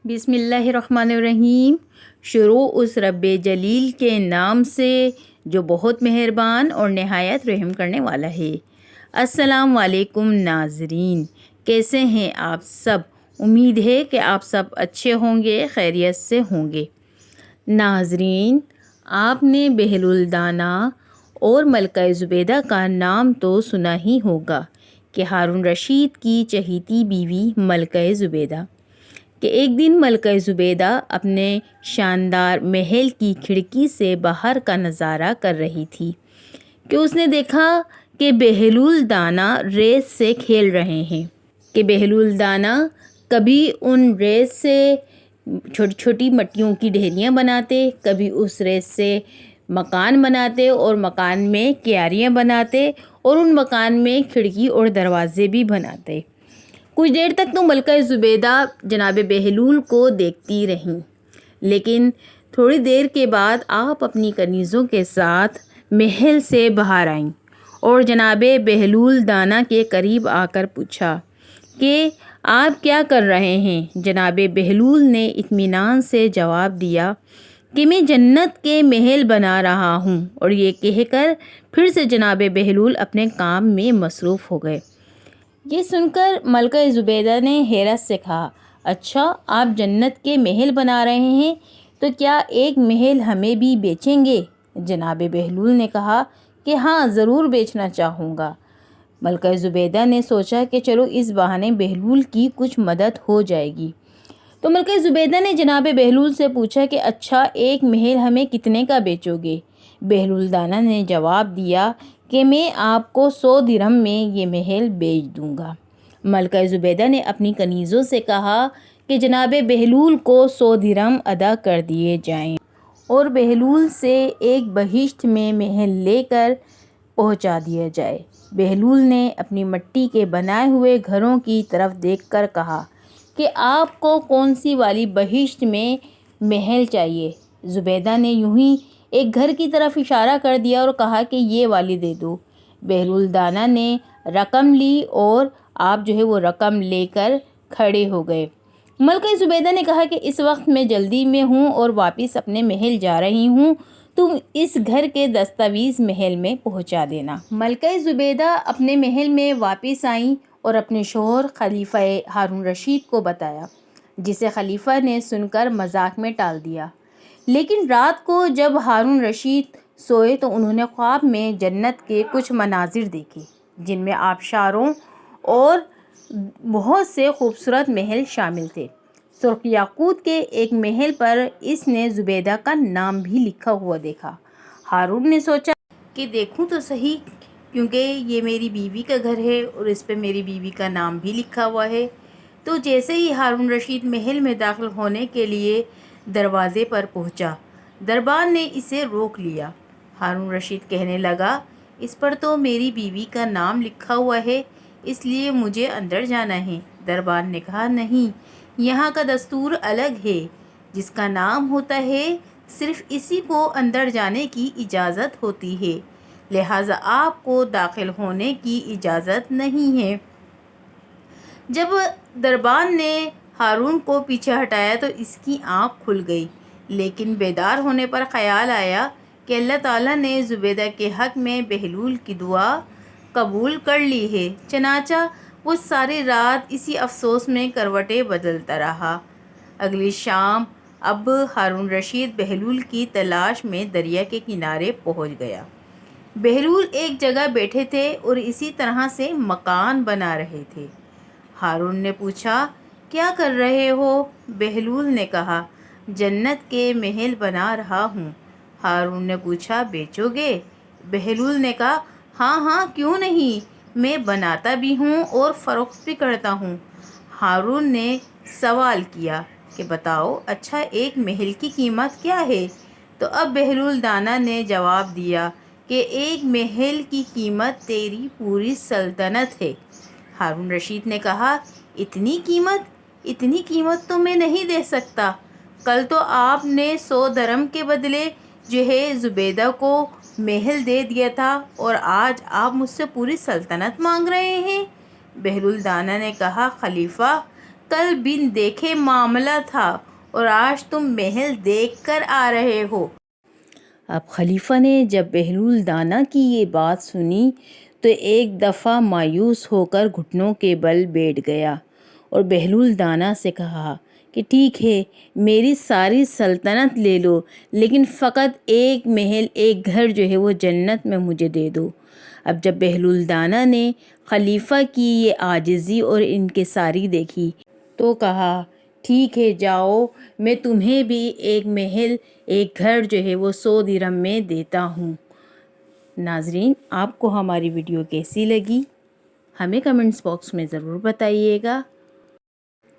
بسم اللہ الرحمن الرحیم۔ شروع اس رب جلیل کے نام سے جو بہت مہربان اور نہایت رحم کرنے والا ہے۔ السلام علیکم ناظرین، کیسے ہیں آپ سب؟ امید ہے کہ آپ سب اچھے ہوں گے، خیریت سے ہوں گے۔ ناظرین، آپ نے بہلول دانا اور ملکہ زبیدہ کا نام تو سنا ہی ہوگا کہ ہارون رشید کی چہیتی بیوی ملکہ زبیدہ کہ ایک دن ملکہ زبیدہ اپنے شاندار محل کی کھڑکی سے باہر کا نظارہ کر رہی تھی کہ اس نے دیکھا کہ بہلول دانا ریت سے کھیل رہے ہیں کہ بہلول دانا کبھی ان ریت سے چھوٹی چھوٹی مٹیوں کی ڈھیریاں بناتے، کبھی اس ریت سے مکان بناتے اور مکان میں کیاریاں بناتے اور ان مکان میں کھڑکی اور دروازے بھی بناتے۔ کچھ دیر تک تو ملکہ زبیدہ جناب بہلول کو دیکھتی رہیں، لیکن تھوڑی دیر کے بعد آپ اپنی کنیزوں کے ساتھ محل سے باہر آئیں اور جناب بہلول دانا کے قریب آ کر پوچھا کہ آپ کیا کر رہے ہیں؟ جناب بہلول نے اطمینان سے جواب دیا کہ میں جنت کے محل بنا رہا ہوں، اور یہ کہہ کر پھر سے جناب بہلول اپنے کام میں مصروف ہو گئے۔ یہ سن کر ملکہ زبیدہ نے حیرت سے کہا، اچھا، آپ جنت کے محل بنا رہے ہیں تو کیا ایک محل ہمیں بھی بیچیں گے؟ جناب بہلول نے کہا کہ ہاں، ضرور بیچنا چاہوں گا۔ ملکہ زبیدہ نے سوچا کہ چلو اس بہانے بہلول کی کچھ مدد ہو جائے گی۔ تو ملکہ زبیدہ نے جناب بہلول سے پوچھا کہ اچھا، ایک محل ہمیں کتنے کا بیچو گے؟ بہلول دانا نے جواب دیا کہ میں آپ کو 100 درہم میں یہ محل بیچ دوں گا۔ ملکہ زبیدہ نے اپنی کنیزوں سے کہا کہ جناب بہلول کو 100 درہم ادا کر دیے جائیں اور بہلول سے ایک بہشت میں محل لے کر پہنچا دیا جائے۔ بہلول نے اپنی مٹی کے بنائے ہوئے گھروں کی طرف دیکھ کر کہا کہ آپ کو کون سی والی بہشت میں محل چاہیے؟ زبیدہ نے یوں ہی ایک گھر کی طرف اشارہ کر دیا اور کہا کہ یہ والی دے دو۔ بہلول دانا نے رقم لی اور آپ وہ رقم لے کر کھڑے ہو گئے۔ ملکہ زبیدہ نے کہا کہ اس وقت میں جلدی میں ہوں اور واپس اپنے محل جا رہی ہوں، تم اس گھر کے دستاویز محل میں پہنچا دینا۔ ملکہ زبیدہ اپنے محل میں واپس آئیں اور اپنے شوہر خلیفہ ہارون رشید کو بتایا، جسے خلیفہ نے سن کر مذاق میں ٹال دیا۔ لیکن رات کو جب ہارون رشید سوئے تو انہوں نے خواب میں جنت کے کچھ مناظر دیکھے، جن میں آبشاروں اور بہت سے خوبصورت محل شامل تھے۔ سرخ یاقوت کے ایک محل پر اس نے زبیدہ کا نام بھی لکھا ہوا دیکھا۔ ہارون نے سوچا کہ دیکھوں تو صحیح، کیونکہ یہ میری بیوی کا گھر ہے اور اس پہ میری بیوی کا نام بھی لکھا ہوا ہے۔ تو جیسے ہی ہارون رشید محل میں داخل ہونے کے لیے دروازے پر پہنچا، دربان نے اسے روک لیا۔ ہارون رشید کہنے لگا، اس پر تو میری بیوی کا نام لکھا ہوا ہے، اس لیے مجھے اندر جانا ہے۔ دربان نے کہا، نہیں، یہاں کا دستور الگ ہے، جس کا نام ہوتا ہے صرف اسی کو اندر جانے کی اجازت ہوتی ہے، لہٰذا آپ کو داخل ہونے کی اجازت نہیں ہے۔ جب دربان نے ہارون کو پیچھے ہٹایا تو اس کی آنکھ کھل گئی، لیکن بیدار ہونے پر خیال آیا کہ اللہ تعالیٰ نے زبیدہ کے حق میں بہلول کی دعا قبول کر لی ہے۔ چنانچہ وہ ساری رات اسی افسوس میں کروٹیں بدلتا رہا۔ اگلی شام اب ہارون رشید بہلول کی تلاش میں دریا کے کنارے پہنچ گیا۔ بہلول ایک جگہ بیٹھے تھے اور اسی طرح سے مکان بنا رہے تھے۔ ہارون نے پوچھا، کیا کر رہے ہو؟ بہلول نے کہا، جنت کے محل بنا رہا ہوں۔ ہارون نے پوچھا، بیچو گے؟ بہلول نے کہا، ہاں ہاں، کیوں نہیں، میں بناتا بھی ہوں اور فروخت بھی کرتا ہوں۔ ہارون نے سوال کیا کہ بتاؤ، اچھا، ایک محل کی قیمت کیا ہے؟ تو اب بہلول دانا نے جواب دیا کہ ایک محل کی قیمت تیری پوری سلطنت ہے۔ ہارون رشید نے کہا، اتنی قیمت تو میں نہیں دے سکتا۔ کل تو آپ نے 100 درہم کے بدلے زبیدہ کو محل دے دیا تھا اور آج آپ مجھ سے پوری سلطنت مانگ رہے ہیں۔ بہلول دانا نے کہا، خلیفہ، کل بن دیکھے معاملہ تھا اور آج تم محل دیکھ کر آ رہے ہو۔ اب خلیفہ نے جب بہلول دانا کی یہ بات سنی تو ایک دفعہ مایوس ہو کر گھٹنوں کے بل بیٹھ گیا اور بہلول دانا سے کہا کہ ٹھیک ہے، میری ساری سلطنت لے لو، لیکن فقط ایک محل، ایک گھر جو ہے وہ جنت میں مجھے دے دو۔ اب جب بہلول دانا نے خلیفہ کی یہ عاجزی اور انکساری دیکھی تو کہا ٹھیک ہے، جاؤ، میں تمہیں بھی ایک محل، ایک گھر جو ہے وہ 100 درہم میں دیتا ہوں۔ ناظرین، آپ کو ہماری ویڈیو کیسی لگی ہمیں کمنٹس باکس میں ضرور بتائیے گا،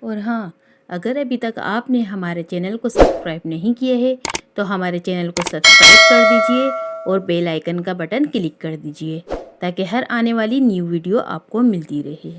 اور ہاں، اگر ابھی تک آپ نے ہمارے چینل کو سبسکرائب نہیں کیا ہے تو ہمارے چینل کو سبسکرائب کر دیجئے اور بیل آئیکن کا بٹن کلک کر دیجئے تاکہ ہر آنے والی نیو ویڈیو آپ کو ملتی رہے۔